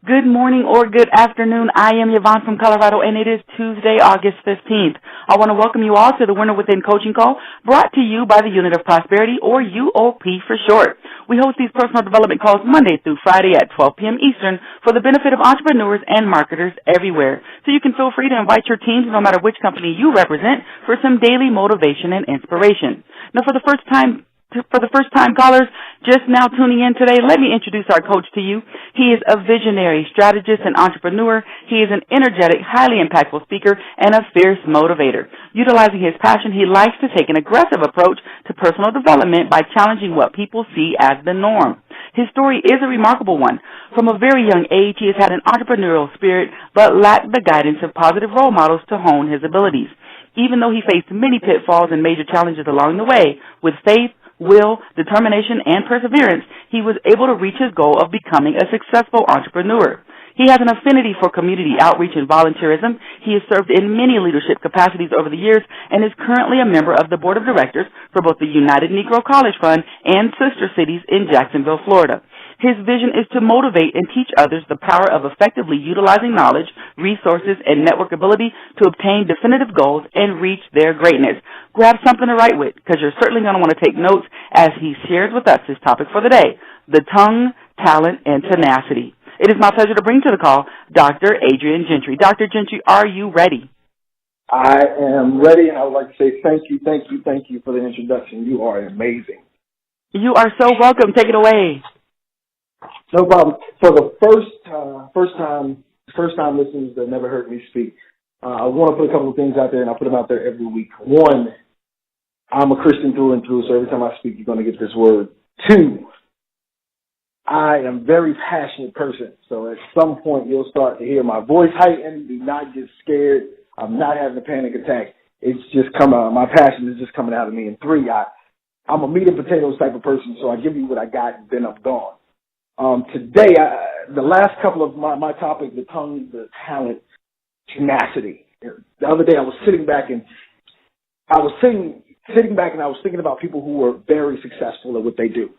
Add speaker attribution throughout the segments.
Speaker 1: Good morning or good afternoon. I am Yvonne from Colorado, and it is Tuesday, August 15th. I want to welcome you all to the Winner Within Coaching Call, brought to you by the Unit of Prosperity, or UOP for short. We host these personal development calls Monday through Friday at 12 p.m. Eastern for the benefit of entrepreneurs and marketers everywhere. So you can feel free to invite your teams, no matter which company you represent, for some daily motivation and inspiration. Now, for the first time callers just now tuning in today, let me introduce our coach to you. He is a visionary, strategist, and entrepreneur. He is an energetic, highly impactful speaker and a fierce motivator. Utilizing his passion, he likes to take an aggressive approach to personal development by challenging what people see as the norm. His story is a remarkable one. From a very young age, he has had an entrepreneurial spirit but lacked the guidance of positive role models to hone his abilities. Even though he faced many pitfalls and major challenges along the way, with faith, will, determination, and perseverance, he was able to reach his goal of becoming a successful entrepreneur. He has an affinity for community outreach and volunteerism. He has served in many leadership capacities over the years and is currently a member of the board of directors for both the United Negro College Fund and sister cities in Jacksonville, Florida. His vision is to motivate and teach others the power of effectively utilizing knowledge, resources, and network ability to obtain definitive goals and reach their greatness. Grab something to write with, because you're certainly going to want to take notes as he shares with us his topic for the day, the tongue, talent, and tenacity. It is my pleasure to bring to the call Dr. Adrian Gentry. Dr. Gentry, are you ready?
Speaker 2: I am ready, and I would like to say thank you for the introduction. You are amazing.
Speaker 1: You are so welcome. Take it away.
Speaker 2: No problem. For the first time listeners that never heard me speak, I want to put a couple of things out there, and I put them out there every week. One, I'm a Christian through and through, so every time I speak, you're going to get this word. Two, I am a very passionate person, so at some point you'll start to hear my voice heighten. Do not get scared. I'm not having a panic attack. It's just coming out. My passion is just coming out of me. And three, I'm a meat and potatoes type of person, so I give you what I got, and then I'm gone. Today, the last couple of my topic, the tongue, the talent, tenacity. The other day I was sitting back and I was thinking about people who were very successful at what they do.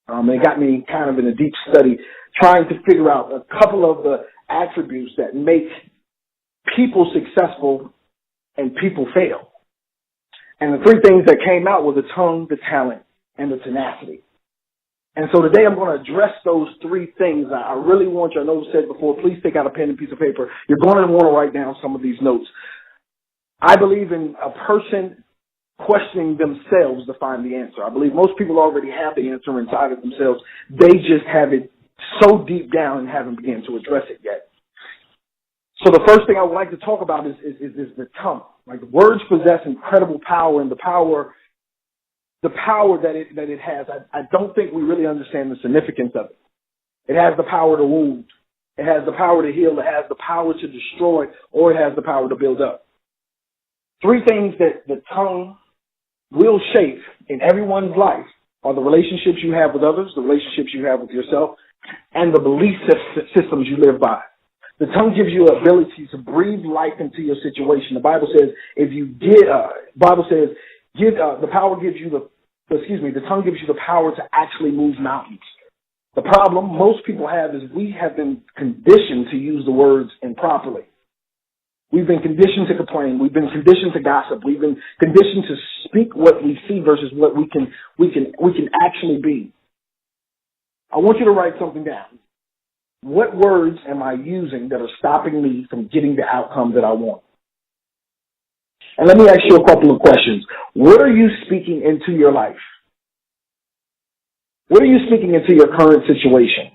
Speaker 2: It got me kind of in a deep study trying to figure out a couple of the attributes that make people successful and people fail. And the three things that came out were the tongue, the talent, and the tenacity. And so today I'm going to address those three things. I really want you, I know I said before, please take out a pen and piece of paper. You're going to want to write down some of these notes. I believe in a person questioning themselves to find the answer. I believe most people already have the answer inside of themselves. They just have it so deep down and haven't begun to address it yet. So the first thing I would like to talk about is the tongue. Like, words possess incredible power, and the power that it has, I don't think we really understand the significance of it. It has the power to wound. It has the power to heal. It has the power to destroy, or it has the power to build up. Three things that the tongue will shape in everyone's life are the relationships you have with others, the relationships you have with yourself, and the belief systems you live by. The tongue gives you the ability to breathe life into your situation. The Bible says the tongue gives you the power to actually move mountains. The problem most people have is we have been conditioned to use the words improperly. We've been conditioned to complain. We've been conditioned to gossip. We've been conditioned to speak what we see versus what we can actually be. I want you to write something down. What words am I using that are stopping me from getting the outcome that I want? And let me ask you a couple of questions. What are you speaking into your life? What are you speaking into your current situation?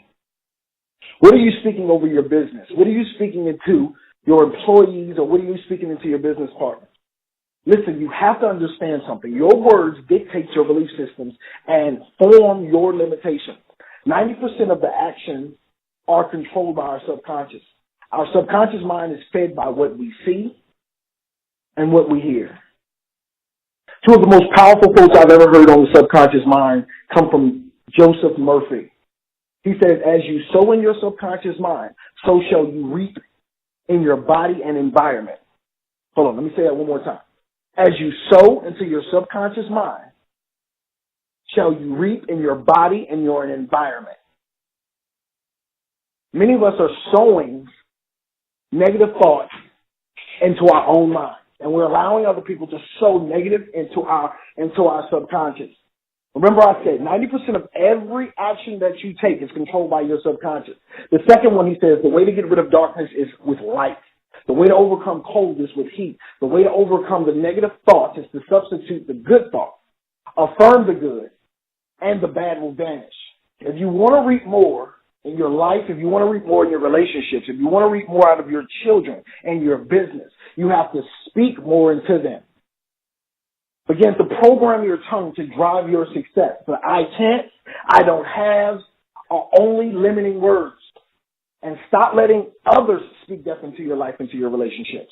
Speaker 2: What are you speaking over your business? What are you speaking into your employees, or what are you speaking into your business partners? Listen, you have to understand something. Your words dictate your belief systems and form your limitations. 90% of the actions are controlled by our subconscious. Our subconscious mind is fed by what we see and what we hear. Two of the most powerful quotes I've ever heard on the subconscious mind come from Joseph Murphy. He says, as you sow in your subconscious mind, so shall you reap in your body and environment. Hold on, let me say that one more time. As you sow into your subconscious mind, shall you reap in your body and your environment. Many of us are sowing negative thoughts into our own mind, and we're allowing other people to sow negative into our subconscious. Remember I said 90% of every action that you take is controlled by your subconscious. The second one, he says, the way to get rid of darkness is with light. The way to overcome cold is with heat. The way to overcome the negative thoughts is to substitute the good thoughts. Affirm the good, and the bad will vanish. If you want to reap more in your life, if you want to reap more in your relationships, if you want to reap more out of your children and your business, you have to speak more into them. Begin to program your tongue to drive your success. But I can't, I don't have, are only limiting words. And stop letting others speak death into your life, into your relationships.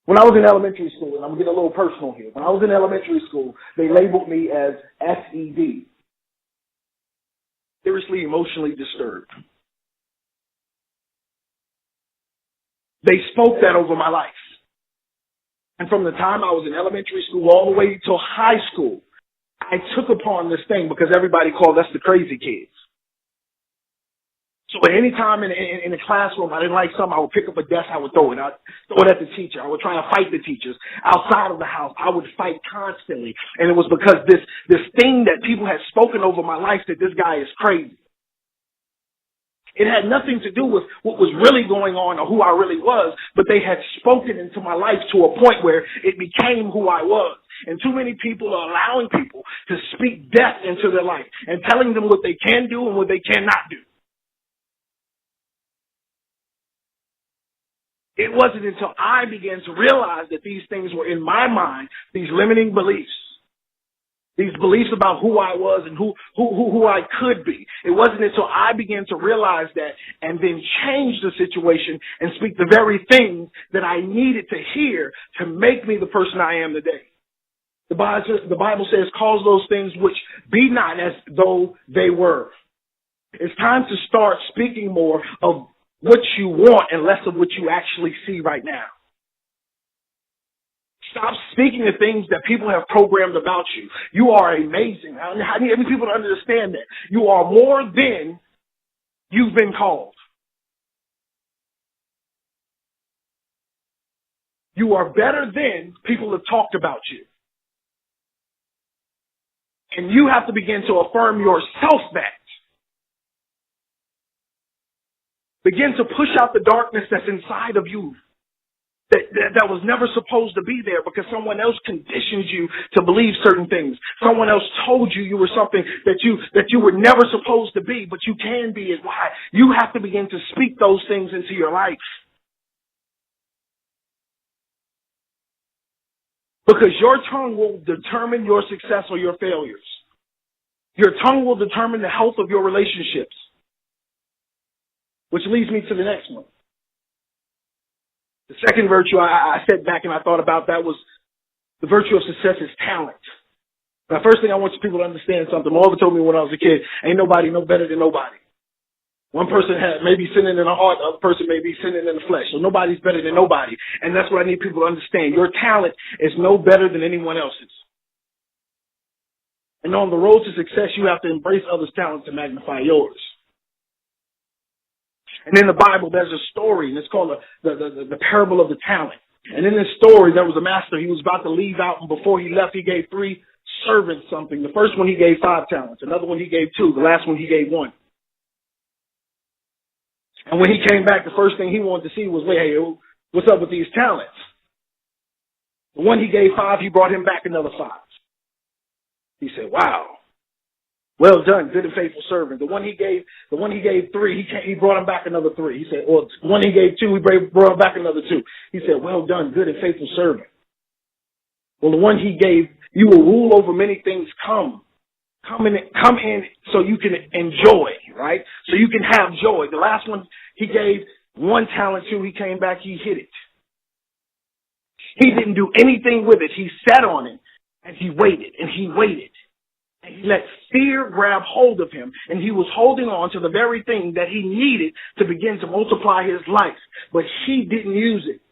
Speaker 2: When I was in elementary school, and I'm going to get a little personal here. When I was in elementary school, they labeled me as SED. Seriously emotionally disturbed. They spoke that over my life. And from the time I was in elementary school all the way till high school, I took upon this thing because everybody called us the crazy kids. So at any time in the classroom, I didn't like something, I would pick up a desk, I would throw it. I'd throw it at the teacher. I would try to fight the teachers. Outside of the house, I would fight constantly. And it was because this thing that people had spoken over my life that this guy is crazy. It had nothing to do with what was really going on or who I really was, but they had spoken into my life to a point where it became who I was. And too many people are allowing people to speak death into their life and telling them what they can do and what they cannot do. It wasn't until I began to realize that these things were in my mind, these limiting beliefs, these beliefs about who I was and who I could be. It wasn't until I began to realize that and then change the situation and speak the very things that I needed to hear to make me the person I am today. The Bible says, cause those things which be not as though they were. It's time to start speaking more of what you want and less of what you actually see right now. Stop speaking the things that people have programmed about you. You are amazing. I need every people to understand that. You are more than you've been called. You are better than people have talked about you. And you have to begin to affirm yourself that. Begin to push out the darkness that's inside of you that was never supposed to be there because someone else conditioned you to believe certain things. Someone else told you you were something that you were never supposed to be, but you can be. Is why you have to begin to speak those things into your life. Because your tongue will determine your success or your failures. Your tongue will determine the health of your relationships. Which leads me to the next one. The second virtue I sat back and I thought about that was the virtue of success is talent. Now, first thing I want you people to understand something. My mother told me when I was a kid, ain't nobody no better than nobody. One person may be sinning in the heart, the other person may be sinning in the flesh. So nobody's better than nobody. And that's what I need people to understand. Your talent is no better than anyone else's. And on the road to success, you have to embrace others' talents to magnify yours. And in the Bible, there's a story, and it's called the parable of the talent. And in this story, there was a master. He was about to leave out, and before he left, he gave 3 servants something. The first one, he gave 5 talents. Another one, he gave 2. The last one, he gave 1. And when he came back, the first thing he wanted to see was, wait, hey, what's up with these talents? The one he gave 5, he brought him back another 5. He said, wow. Well done, good and faithful servant. The one he gave 3, he brought him back another 3. He said, or the one he gave 2, he brought him back another 2. He said, well done, good and faithful servant. Well, the one he gave, you will rule over many things. Come in so you can enjoy, right? So you can have joy. The last one he gave 1 talent to, he came back, he hid it. He didn't do anything with it. He sat on it and he waited and he waited. And he let fear grab hold of him, and he was holding on to the very thing that he needed to begin to multiply his life. But he didn't use it.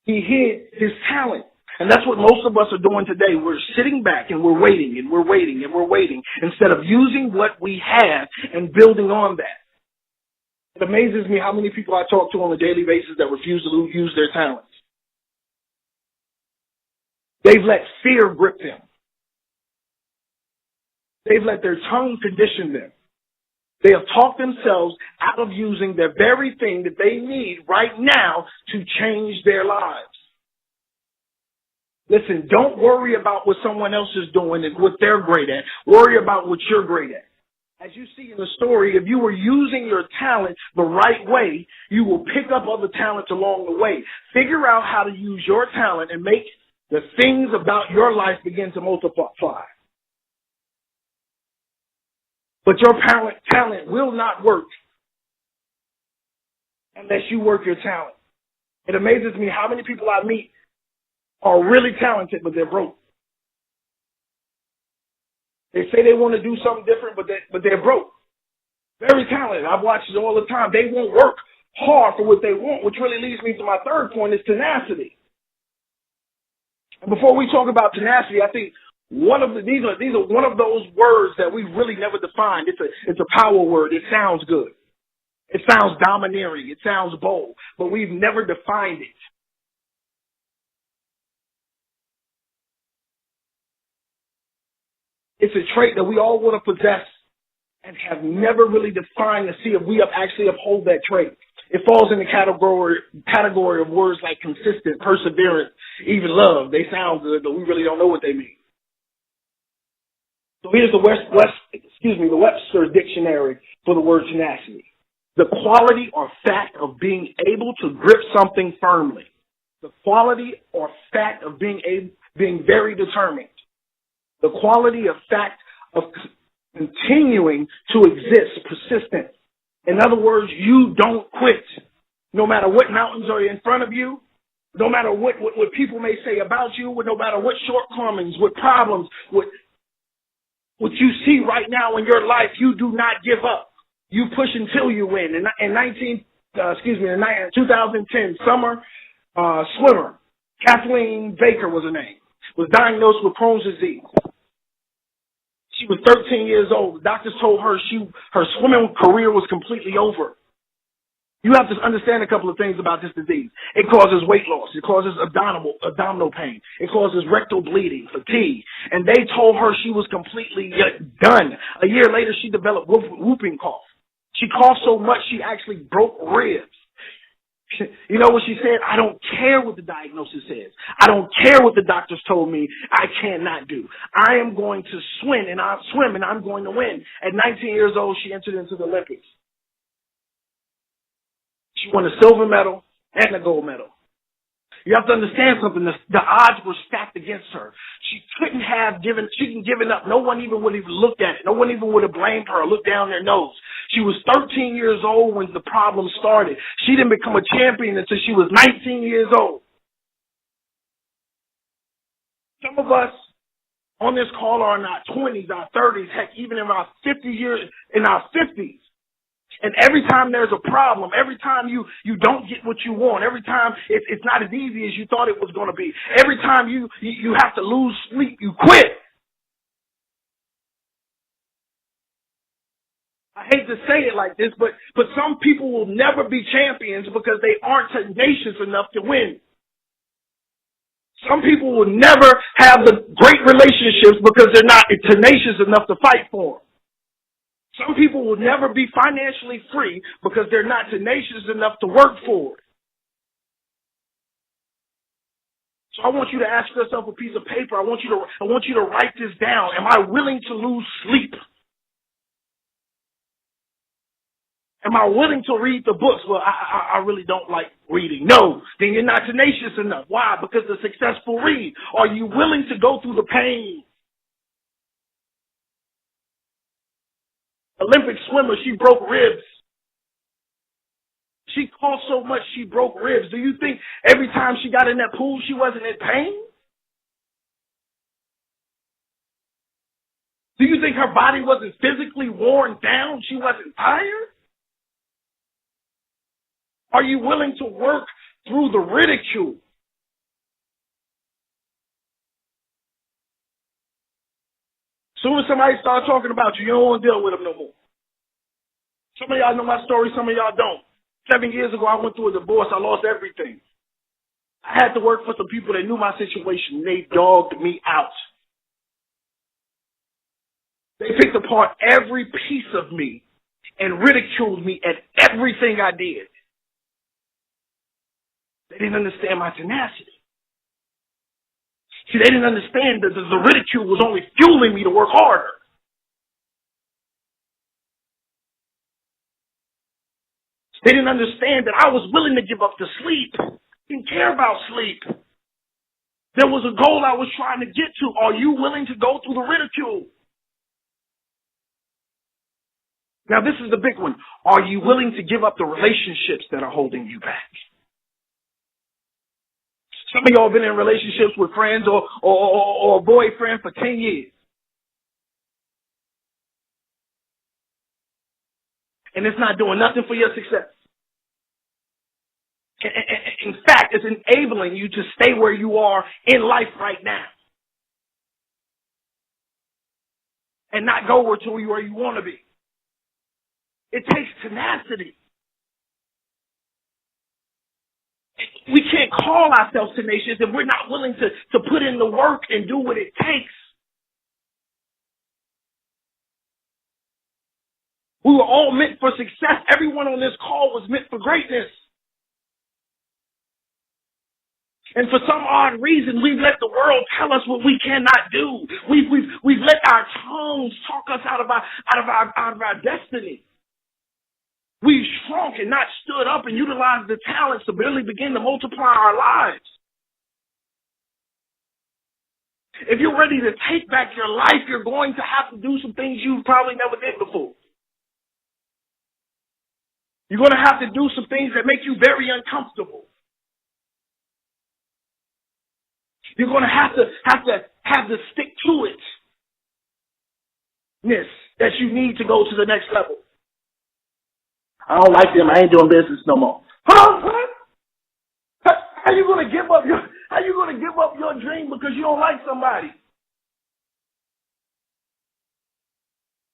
Speaker 2: He hid his talent. And that's what most of us are doing today. We're sitting back and we're waiting and we're waiting and we're waiting instead of using what we have and building on that. It amazes me how many people I talk to on a daily basis that refuse to use their talents. They've let fear grip them. They've let their tongue condition them. They have talked themselves out of using the very thing that they need right now to change their lives. Listen, don't worry about what someone else is doing and what they're great at. Worry about what you're great at. As you see in the story, if you were using your talent the right way, you will pick up other talents along the way. Figure out how to use your talent and make the things about your life begin to multiply. But your talent will not work unless you work your talent. It amazes me how many people I meet are really talented, but they're broke. They say they want to do something different, but they're broke. Very talented. I've watched it all the time. They won't work hard for what they want, which really leads me to my third point is tenacity. And before we talk about tenacity, I think these are one of those words that we really never defined. It's a power word. It sounds good. It sounds domineering. It sounds bold, but we've never defined it. It's a trait that we all want to possess and have never really defined to see if we actually uphold that trait. It falls in the category of words like consistent, perseverance, even love. They sound good, but we really don't know what they mean. So here's the Webster's dictionary for the word tenacity. The quality or fact of being able to grip something firmly. The quality or fact of being very determined. The quality or fact of continuing to exist, persistent. In other words, you don't quit. No matter what mountains are in front of you, no matter what people may say about you, no matter what shortcomings, what problems, what you see right now in your life, you do not give up. You push until you win. In 2010, summer swimmer, Kathleen Baker was her name, was diagnosed with Crohn's disease. She was 13 years old. The doctors told her her swimming career was completely over. You have to understand a couple of things about this disease. It causes weight loss. It causes abdominal pain. It causes rectal bleeding, fatigue. And they told her she was completely done. A year later, she developed whooping cough. She coughed so much she actually broke ribs. You know what she said? I don't care what the diagnosis says. I don't care what the doctors told me I cannot do. I am going to swim and I'm going to win. At 19 years old, she entered into the Olympics. She won a silver medal and a gold medal. You have to understand something. The odds were stacked against her. She couldn't have given up. No one even would have looked at it. No one even would have blamed her or looked down their nose. She was 13 years old when the problem started. She didn't become a champion until she was 19 years old. Some of us on this call are in our 20s, our 30s, heck, even in our 50s. And every time there's a problem, every time you don't get what you want, every time it's not as easy as you thought it was going to be, every time you have to lose sleep, you quit. I hate to say it like this, but some people will never be champions because they aren't tenacious enough to win. Some people will never have the great relationships because they're not tenacious enough to fight for them. Some people will never be financially free because they're not tenacious enough to work for it. So I want you to ask yourself a piece of paper. I want you to write this down. Am I willing to lose sleep? Am I willing to read the books? Well, I really don't like reading. No, then you're not tenacious enough. Why? Because the successful read. Are you willing to go through the pain? Olympic swimmer, she broke ribs. She coughed so much she broke ribs. Do you think every time she got in that pool she wasn't in pain? Do you think her body wasn't physically worn down? She wasn't tired? Are you willing to work through the ridicule? As soon as somebody starts talking about you, you don't want to deal with them no more. Some of y'all know my story, some of y'all don't. 7 years ago, I went through a divorce. I lost everything. I had to work for some people that knew my situation. They dogged me out. They picked apart every piece of me and ridiculed me at everything I did. They didn't understand my tenacity. See, they didn't understand that the ridicule was only fueling me to work harder. They didn't understand that I was willing to give up the sleep. Didn't care about sleep. There was a goal I was trying to get to. Are you willing to go through the ridicule? Now, this is the big one. Are you willing to give up the relationships that are holding you back? Some of y'all have been in relationships with friends or a boyfriend for 10 years. And it's not doing nothing for your success. In fact, it's enabling you to stay where you are in life right now. And not go to where you want to be. It takes tenacity. We can't call ourselves tenacious if we're not willing to put in the work and do what it takes. We were all meant for success. Everyone on this call was meant for greatness. And for some odd reason, we've let the world tell us what we cannot do. We've let our tongues talk us out of our destiny. We've shrunk and not stood up and utilized the talents to really begin to multiply our lives. If you're ready to take back your life, you're going to have to do some things you probably never did before. You're going to have to do some things that make you very uncomfortable. You're going to have to stick to it. That you need to go to the next level. I don't like them. I ain't doing business no more. Huh? How you going to give up your dream because you don't like somebody?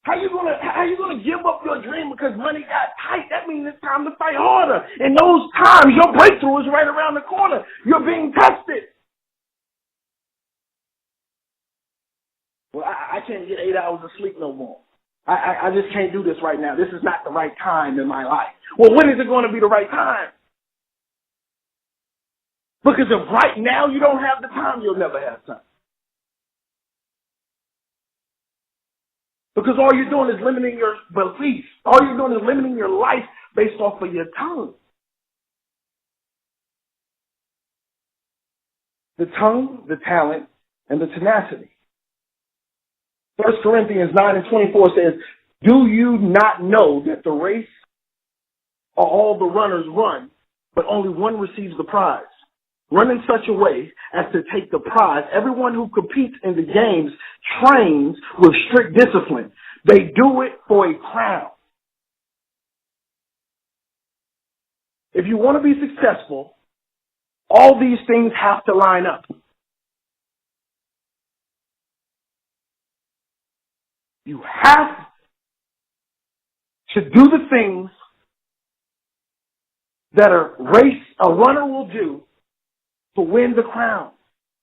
Speaker 2: How you gonna give up your dream because money got tight? That means it's time to fight harder. In those times, your breakthrough is right around the corner. You're being tested. Well, I can't get 8 hours of sleep no more. I just can't do this right now. This is not the right time in my life. Well, when is it going to be the right time? Because if right now you don't have the time, you'll never have time. Because all you're doing is limiting your beliefs. All you're doing is limiting your life based off of your tongue. The tongue, the talent, and the tenacity. 1 Corinthians 9:24 says, do you not know that the race are all the runners run, but only one receives the prize? Run in such a way as to take the prize. Everyone who competes in the games trains with strict discipline. They do it for a crown. If you want to be successful, all these things have to line up. You have to do the things that a runner will do to win the crown.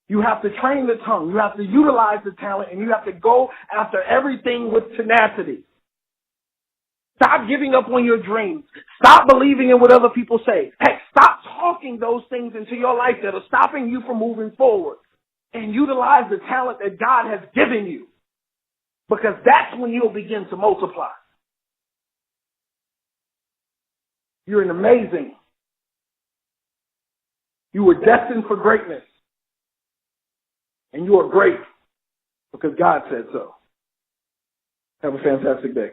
Speaker 2: You have to train the tongue. You have to utilize the talent, and you have to go after everything with tenacity. Stop giving up on your dreams. Stop believing in what other people say. Heck, stop talking those things into your life that are stopping you from moving forward. And utilize the talent that God has given you. Because that's when you'll begin to multiply. You're amazing. You were destined for greatness. And you are great because God said so. Have a fantastic day.